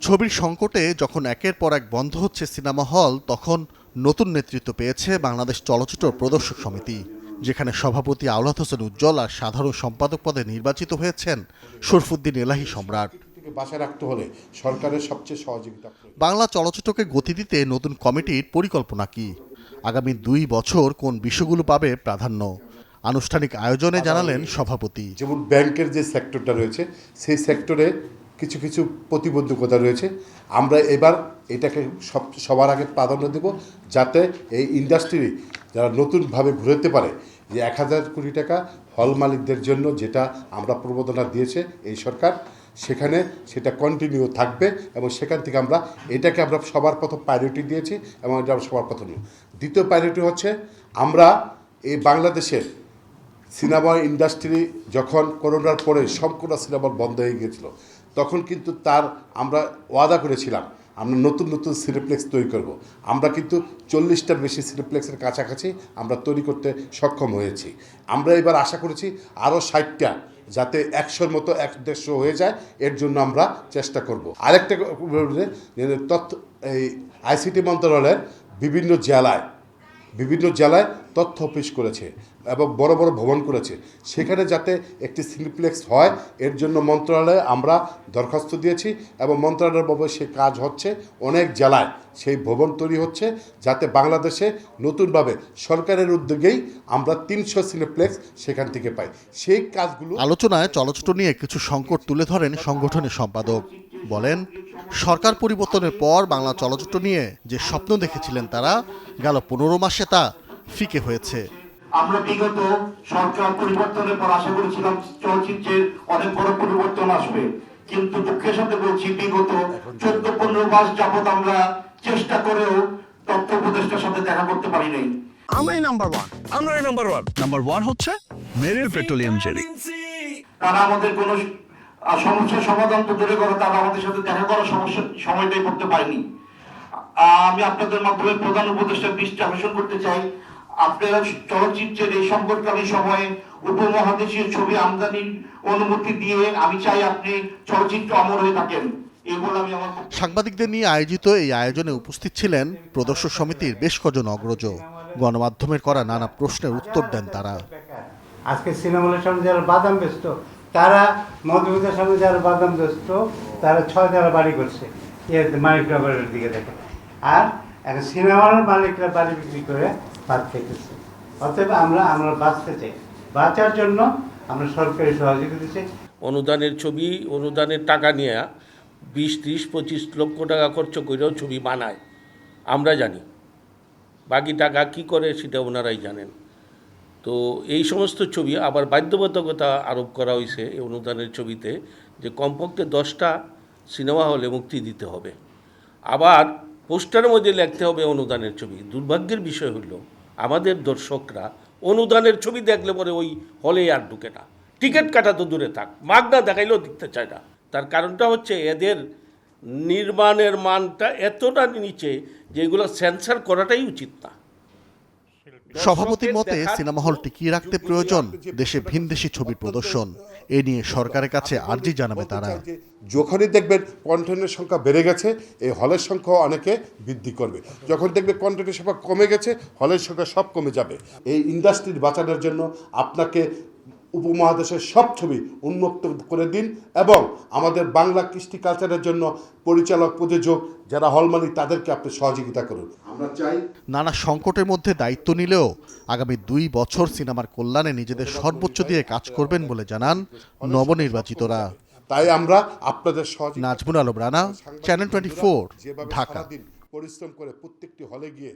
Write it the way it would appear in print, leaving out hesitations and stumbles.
ছবির সংকটে যখন একের পর এক বন্ধ হচ্ছে সিনেমা হল, তখন নতুন নেতৃত্ব পেয়েছে বাংলাদেশ চলচ্চিত্র প্রদর্শক সমিতি, যেখানে সভাপতি আওলাদ হোসেন উজ্জ্বল আর সাধারণ সম্পাদক পদে নির্বাচিত হয়েছেন শরফুদ্দিন এলাহী সম্রাট। বাসায় রাখতে হলে সরকারের সবচেয়ে সহযোগিতা। বাংলা চলচ্চিত্রকে গতি দিতে নতুন কমিটির পরিকল্পনা কি? আগামী 2 বছর কোন বিষয়গুলো পাবে প্রাধান্য? আনুষ্ঠানিক আয়োজনে জানালেন সভাপতি। যেমন ব্যাংকের যে সেক্টরটা রয়েছে, সেই সেক্টরে কিছু কিছু প্রতিবন্ধকতা রয়েছে। আমরা এবার এটাকে সবার আগে প্রাধান্য দেব, যাতে এই ইন্ডাস্ট্রি যারা নতুনভাবে ঘুরতে পারে। যে 1000 কোটি টাকা হল মালিকদের জন্য যেটা আমরা প্রবর্তনা দিয়েছে এই সরকার, সেটা কন্টিনিউ থাকবে এবং সেখান থেকে আমরা সবার প্রথম প্রায়োরিটি দিয়েছি এবং এটা সবার প্রথম। দ্বিতীয় প্রায়োরিটি হচ্ছে আমরা এই বাংলাদেশের সিনেমা ইন্ডাস্ট্রি যখন করোনার পরে সম্পূর্ণ সিনেমা বন্ধ হয়ে গিয়েছিল, তখন কিন্তু আমরা ওয়াদা করেছিলাম আমরা নতুন নতুন সিনেপ্লেক্স তৈরি করব। আমরা কিন্তু 40টার বেশি সিনেপ্লেক্সের কাছাকাছি আমরা তৈরি করতে সক্ষম হয়েছি। আমরা এবার আশা করেছি আরও 60টা, যাতে 100-র মতো 150 হয়ে যায়। এর জন্য আমরা চেষ্টা করব। আরেকটা এই আইসিটি মন্ত্রণালয়ের বিভিন্ন জেলায় তথ্য অফিস করেছে এবং বড় বড় ভবন করেছে। সেখানে যাতে একটি সিনেপ্লেক্স হয়, এর জন্য মন্ত্রণালয়ে আমরা দরখাস্ত দিয়েছি এবং মন্ত্রণালয়ের ভাবে সে কাজ হচ্ছে। অনেক জেলায় সেই ভবন তৈরি হচ্ছে, যাতে বাংলাদেশে নতুনভাবে সরকারের উদ্যোগেই আমরা 300 সিনেপ্লেক্স সেখান থেকে পাই। সেই কাজগুলো আলোচনায় চলচ্চিত্র নিয়ে কিছু সংকট তুলে ধরেন সংগঠনের সম্পাদক। বলেন, সরকার পরিবর্তনের পর বাংলা চলচ্চিত্র নিয়ে যে স্বপ্ন দেখেছিলেন তারা, গেল 15 মাসে তা ফিকে হয়েছে। আমরা বিগত সরকার পরিবর্তনের পর আশা করেছিলাম চলচ্চিত্রের অনেক বড় পরিবর্তন আসবে, কিন্তু দুঃখের সাথে বলছি বিগত 14-15 মাস যাবৎ আমরা চেষ্টা করেও তথ্য উপদেষ্টার সাথে দেখা করতে পারি নাই। আমরাই নাম্বার ওয়ান হচ্ছে মেরিল পেট্রোলিয়াম জেলি। তারা আমাদের কোনো সমস্যার সমাধান তো দূরে করে, তারা আমাদের সাথে দেখা করার সময়টাই করতে পারেনি। আমি আপনাদের মাধ্যমে প্রধান উপদেষ্টার দৃষ্টি আকর্ষণ করতে চাই, আপনারা চলচ্চিত্রের এই সংকটকালীন সময়ে উপমহাদেশীয় ছবি আমদানির অনুমতি দিয়ে আমি চাই আপনি চলচ্চিত্র অমর হয়ে থাকেন। সাংবাদিকদের নিয়ে আয়োজিত এই আয়োজনে উপস্থিত ছিলেন প্রদর্শক সমিতির বেশ কজন অগ্রজ। গণমাধ্যমের করা নানা প্রশ্নের উত্তর দেন তারা। আজকে সিনেমার সামনে যারা বাদাম বেচত, তারা মধুমিতার সামনে যারা বাদাম বেচত, তারা 6 তারা বাড়ি করছে মানিকনগরের দিকে দেখে। আর এখন সিনেমার মালিকরা বাড়ি বিক্রি করে ভাত খেতেছে। অতএব আমরা বাঁচতে চাই, বাঁচার জন্য আমরা সরকারি সহযোগিতা চাই। অনুদানের ছবি, অনুদানের টাকা নিয়ে 20, 30, 25 লক্ষ টাকা খরচ করেও ছবি বানায়, আমরা জানি। বাকি টাকা কি করে সেটা ওনারাই জানেন। তো এই সমস্ত ছবি আবার বাধ্যবাধকতা আরোপ করা হয়েছে এই অনুদানের ছবিতে, যে কমপক্ষে 10টা সিনেমা হলে মুক্তি দিতে হবে, আবার পোস্টারের মধ্যে লিখতে হবে অনুদানের ছবি। দুর্ভাগ্যের বিষয় হলো আমাদের দর্শকরা অনুদানের ছবি দেখলে পরে ওই হলে আর ঢুকে না, টিকিট কাটা তো দূরে থাক, মাগনা দেখাইলেও দেখতে চায় না। তার কারণটা হচ্ছে এদের নির্মাণের মানটা এতটা নিচে যে এগুলো সেন্সর করাটাই উচিত না। সভাপতির মতে সিনেমা হল টিকিয়ে রাখতে প্রয়োজন দেশে ভিনদেশি ছবির প্রদর্শন। এ নিয়ে সরকারের কাছে আর্জি জানাবে তারা। যখনই দেখবেন কন্টেন্টের সংখ্যা বেড়ে গেছে, এই হলের সংখ্যা অনেকে বৃদ্ধি করবে। যখন দেখবে কন্টেন্টের সংখ্যা কমে গেছে, হলের সংখ্যা সব কমে যাবে। এই ইন্ডাস্ট্রি বাঁচানোর জন্য আপনাকে উপমহাদেশের সব ছবি উন্মুক্ত করে দিন এবং আমাদের বাংলা কৃষ্টি কালচারের জন্য পরিচালক, প্রযোজক যারা হল মালিক, তাদেরকে আপনি সহযোগিতা করুন। আমরা চাই নানা সংকটের মধ্যে দায়িত্ব নিলেও আগামী 2 বছর সিনেমার কল্যাণে নিজেদের সর্বোচ্চ দিয়ে কাজ করবেন বলে জানান নবনির্বাচিতরা। তাই আমরা আপনাদের সহযোগিতা। নাজমুল আলম রানা, চ্যানেল 24, ঢাকা। পরিশ্রম করে প্রত্যেকটি হলে গিয়ে